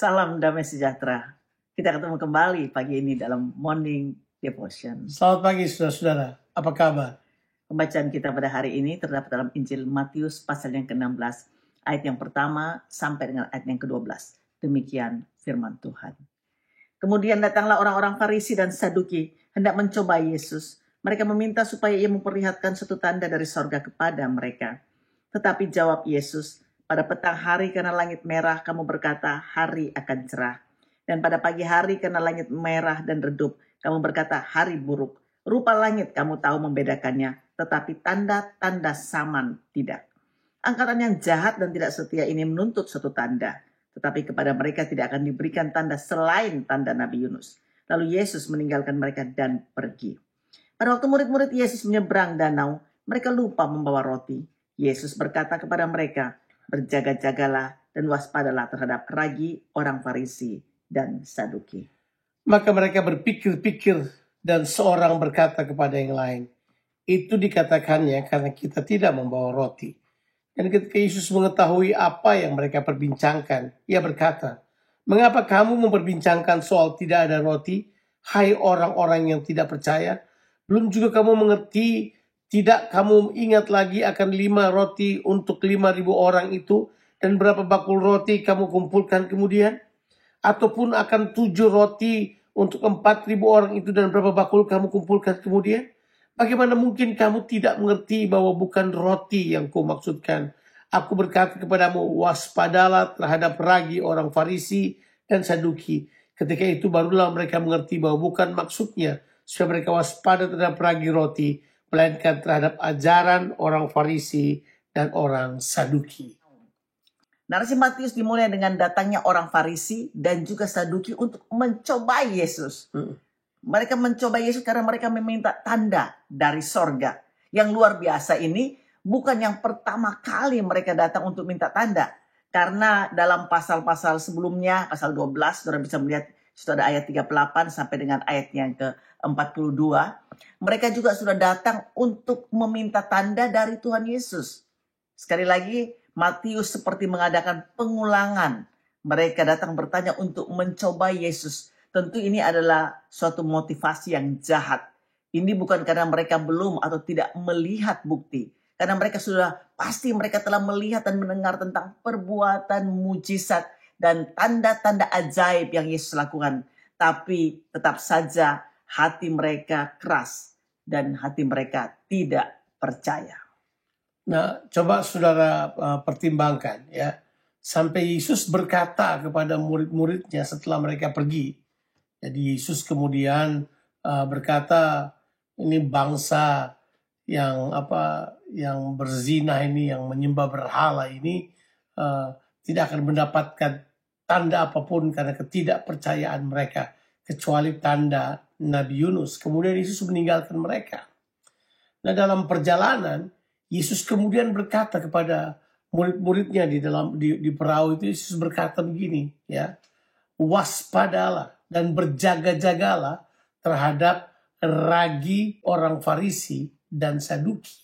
Salam damai sejahtera. Kita ketemu kembali pagi ini dalam Morning Devotion. Selamat pagi saudara-saudara, apa kabar? Pembacaan kita pada hari ini terdapat dalam Injil Matius pasal yang ke-16, ayat yang pertama sampai dengan ayat yang ke-12. Demikian firman Tuhan. Kemudian datanglah orang-orang Farisi dan Saduki hendak mencoba Yesus. Mereka meminta supaya ia memperlihatkan suatu tanda dari sorga kepada mereka. Tetapi jawab Yesus, pada petang hari karena langit merah kamu berkata hari akan cerah. Dan pada pagi hari karena langit merah dan redup kamu berkata hari buruk. Rupa langit kamu tahu membedakannya, tetapi tanda-tanda saman tidak. Angkatan yang jahat dan tidak setia ini menuntut suatu tanda. Tetapi kepada mereka tidak akan diberikan tanda selain tanda Nabi Yunus. Lalu Yesus meninggalkan mereka dan pergi. Pada waktu murid-murid Yesus menyeberang danau, mereka lupa membawa roti. Yesus berkata kepada mereka, berjaga-jagalah dan waspadalah terhadap ragi orang Farisi dan Saduki. Maka mereka berpikir-pikir dan seorang berkata kepada yang lain, itu dikatakannya karena kita tidak membawa roti. Dan ketika Yesus mengetahui apa yang mereka perbincangkan, ia berkata, mengapa kamu memperbincangkan soal tidak ada roti, hai orang-orang yang tidak percaya? Belum juga kamu mengerti, tidak kamu ingat lagi akan 5 roti untuk 5.000 orang itu, dan berapa bakul roti kamu kumpulkan kemudian? Ataupun akan 7 roti untuk 4.000 orang itu dan berapa bakul kamu kumpulkan kemudian? Bagaimana mungkin kamu tidak mengerti bahwa bukan roti yang kumaksudkan? Aku berkata kepadamu, waspadalah terhadap ragi orang Farisi dan Saduki. Ketika itu barulah mereka mengerti bahwa bukan maksudnya supaya mereka waspada terhadap ragi roti, melainkan terhadap ajaran orang Farisi dan orang Saduki. Narasi Matius dimulai dengan datangnya orang Farisi dan juga Saduki untuk mencoba Yesus. Mereka mencoba Yesus karena mereka meminta tanda dari sorga. Yang luar biasa ini bukan yang pertama kali mereka datang untuk minta tanda. Karena dalam pasal-pasal sebelumnya, pasal 12, saudara bisa melihat sudah ada ayat 38 sampai dengan ayat yang ke-42. Mereka juga sudah datang untuk meminta tanda dari Tuhan Yesus. Sekali lagi, Matius seperti mengadakan pengulangan. Mereka datang bertanya untuk mencoba Yesus. Tentu ini adalah suatu motivasi yang jahat. Ini bukan karena mereka belum atau tidak melihat bukti. Karena mereka mereka telah melihat dan mendengar tentang perbuatan mujizat dan tanda-tanda ajaib yang Yesus lakukan. Tapi tetap saja hati mereka keras dan hati mereka tidak percaya. Nah, coba saudara pertimbangkan ya. Sampai Yesus berkata kepada murid-muridnya setelah mereka pergi. Jadi Yesus kemudian berkata, ini bangsa yang berzina ini, yang menyembah berhala ini tidak akan mendapatkan tanda apapun karena ketidakpercayaan mereka, kecuali tanda Nabi Yunus. Kemudian Yesus meninggalkan mereka. Nah, dalam perjalanan Yesus kemudian berkata kepada murid-muridnya di perahu itu, Yesus berkata begini, ya, waspadalah dan berjaga-jagalah terhadap ragi orang Farisi dan Saduki.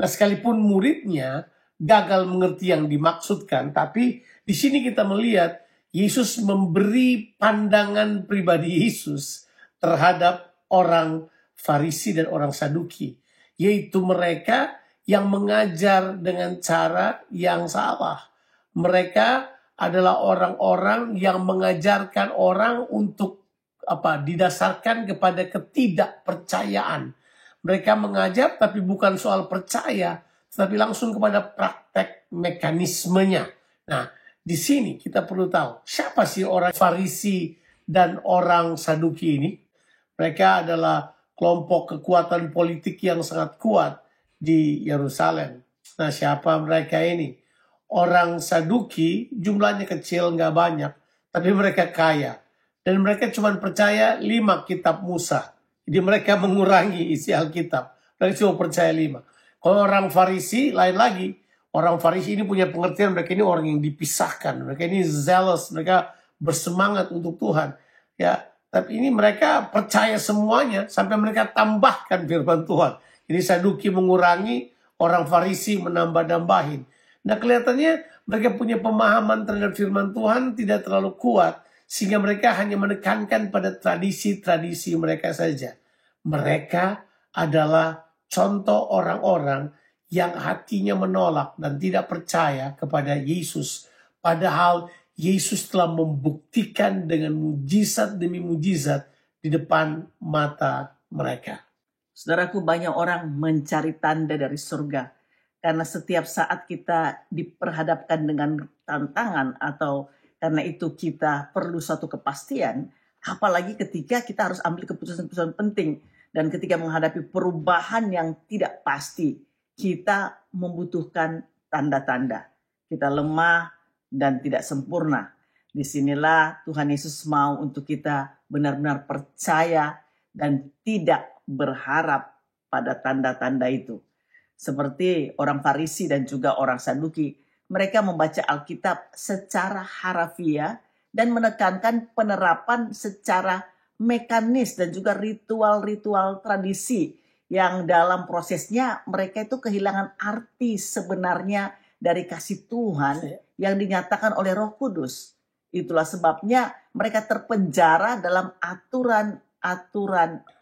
Nah, sekalipun muridnya gagal mengerti yang dimaksudkan, tapi di sini kita melihat Yesus memberi pandangan pribadi Yesus terhadap orang Farisi dan orang Saduki, yaitu mereka yang mengajar dengan cara yang salah. Mereka adalah orang-orang yang mengajarkan orang untuk didasarkan kepada ketidakpercayaan. Mereka mengajar tapi bukan soal percaya, tetapi langsung kepada praktek mekanismenya. Nah, di sini kita perlu tahu siapa sih orang Farisi dan orang Saduki ini. Mereka adalah kelompok kekuatan politik yang sangat kuat di Yerusalem. Nah, siapa mereka ini? Orang Saduki jumlahnya kecil, nggak banyak, tapi mereka kaya. Dan mereka cuma percaya 5 kitab Musa. Jadi mereka mengurangi isi Alkitab. Mereka cuma percaya 5. Kalau orang Farisi lain lagi. Orang Farisi ini punya pengertian, mereka ini orang yang dipisahkan. Mereka ini zealous, mereka bersemangat untuk Tuhan. Ya, tapi ini mereka percaya semuanya sampai mereka tambahkan firman Tuhan. Jadi Saduki mengurangi, orang Farisi menambah-nambahin. Nah, kelihatannya mereka punya pemahaman terhadap firman Tuhan tidak terlalu kuat, sehingga mereka hanya menekankan pada tradisi-tradisi mereka saja. Mereka adalah contoh orang-orang yang hatinya menolak dan tidak percaya kepada Yesus. Padahal Yesus telah membuktikan dengan mujizat demi mujizat di depan mata mereka. Saudaraku, banyak orang mencari tanda dari surga. Karena setiap saat kita diperhadapkan dengan tantangan atau karena itu kita perlu suatu kepastian. Apalagi ketika kita harus ambil keputusan-keputusan penting. Dan ketika menghadapi perubahan yang tidak pasti, kita membutuhkan tanda-tanda. Kita lemah dan tidak sempurna. Disinilah Tuhan Yesus mau untuk kita benar-benar percaya dan tidak berharap pada tanda-tanda itu. Seperti orang Farisi dan juga orang Saduki, mereka membaca Alkitab secara harafiah dan menekankan penerapan secara mekanis dan juga ritual-ritual tradisi yang dalam prosesnya mereka itu kehilangan arti sebenarnya dari kasih Tuhan yang dinyatakan oleh Roh Kudus. Itulah sebabnya mereka terpenjara dalam aturan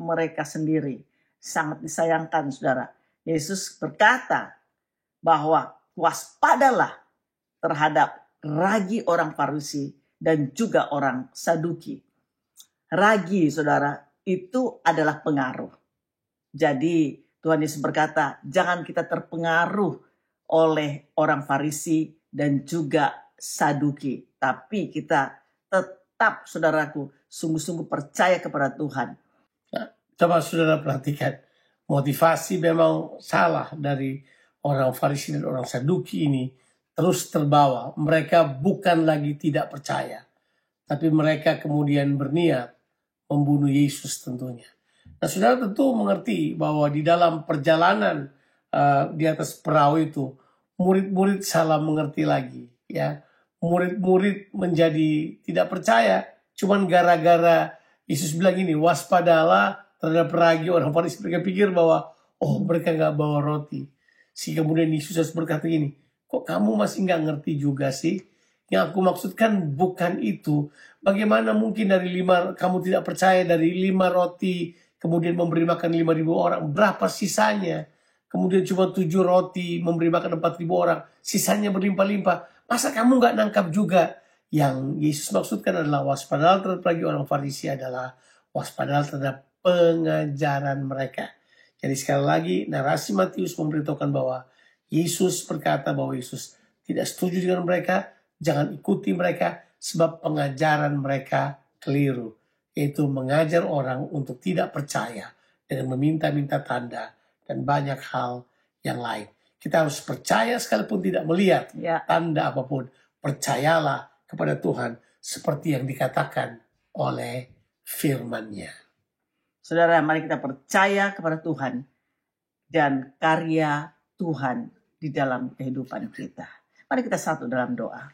mereka sendiri. Sangat disayangkan, saudara. Yesus berkata bahwa waspadalah terhadap ragi orang Farisi dan juga orang Saduki. Ragi, saudara, itu adalah pengaruh. Jadi Tuhan Yesus berkata, jangan kita terpengaruh oleh orang Farisi dan juga Saduki. Tapi kita tetap, saudaraku, sungguh-sungguh percaya kepada Tuhan. Nah, coba saudara perhatikan. Motivasi memang salah dari orang Farisi dan orang Saduki ini terus terbawa. Mereka bukan lagi tidak percaya, tapi mereka kemudian berniat membunuh Yesus tentunya. Nah, saudara tentu mengerti bahwa di dalam perjalanan di atas perahu itu, murid-murid salah mengerti lagi. Ya, murid-murid menjadi tidak percaya, cuman gara-gara Yesus bilang ini, waspadalah terhadap ragi orang Farisi. Mereka pikir bahwa mereka nggak bawa roti. Sehingga kemudian Yesus berkata gini, kok kamu masih nggak ngerti juga sih? Yang aku maksudkan bukan itu. Bagaimana mungkin dari 5, kamu tidak percaya dari 5 roti, kemudian memberi makan 5.000 orang, berapa sisanya? Kemudian cuma 7 roti, memberi makan 4.000 orang, sisanya berlimpah-limpah. Masa kamu nggak nangkap juga? Yang Yesus maksudkan adalah waspadalah terhadap ragi orang Farisi adalah waspadalah terhadap pengajaran mereka. Jadi sekali lagi narasi Matius memberitahukan bahwa Yesus berkata bahwa Yesus tidak setuju dengan mereka, jangan ikuti mereka sebab pengajaran mereka keliru, yaitu mengajar orang untuk tidak percaya dengan meminta-minta tanda dan banyak hal yang lain. Kita harus percaya sekalipun tidak melihat tanda apapun. Percayalah kepada Tuhan seperti yang dikatakan oleh firman-Nya. Saudara, mari kita percaya kepada Tuhan dan karya Tuhan di dalam kehidupan kita. Mari kita satu dalam doa.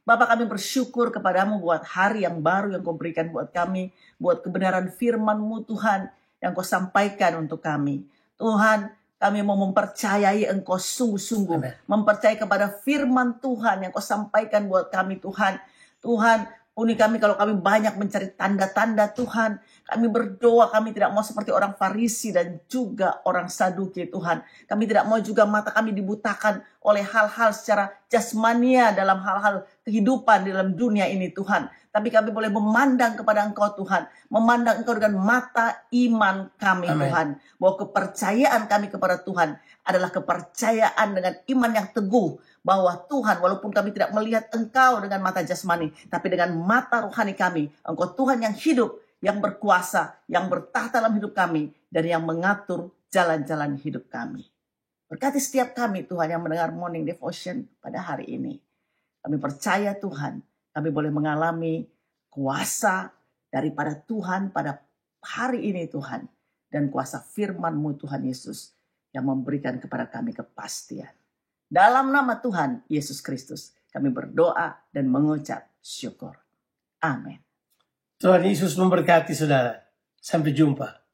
Bapa, kami bersyukur kepadamu buat hari yang baru yang kau berikan buat kami, buat kebenaran firman-Mu Tuhan yang kau sampaikan untuk kami. Tuhan, kami mau mempercayai Engkau sungguh-sungguh, mempercayai kepada firman Tuhan yang kau sampaikan buat kami Tuhan. Tuhan, uni kami kalau kami banyak mencari tanda-tanda Tuhan. Kami berdoa, kami tidak mau seperti orang Farisi dan juga orang Saduki Tuhan. Kami tidak mau juga mata kami dibutakan oleh hal-hal secara jasmania dalam hal-hal kehidupan di dalam dunia ini Tuhan. Tapi kami boleh memandang kepada Engkau Tuhan. Memandang Engkau dengan mata iman kami Tuhan. Bahwa kepercayaan kami kepada Tuhan adalah kepercayaan dengan iman yang teguh. Bahwa Tuhan walaupun kami tidak melihat Engkau dengan mata jasmani. Tapi dengan mata rohani kami. Engkau Tuhan yang hidup, yang berkuasa, yang bertahta dalam hidup kami. Dan yang mengatur jalan-jalan hidup kami. Berkati setiap kami Tuhan yang mendengar morning devotion pada hari ini. Kami percaya Tuhan, kami boleh mengalami kuasa daripada Tuhan pada hari ini Tuhan. Dan kuasa firman-Mu Tuhan Yesus yang memberikan kepada kami kepastian. Dalam nama Tuhan Yesus Kristus kami berdoa dan mengucap syukur. Amin. Tuhan Yesus memberkati saudara. Sampai jumpa.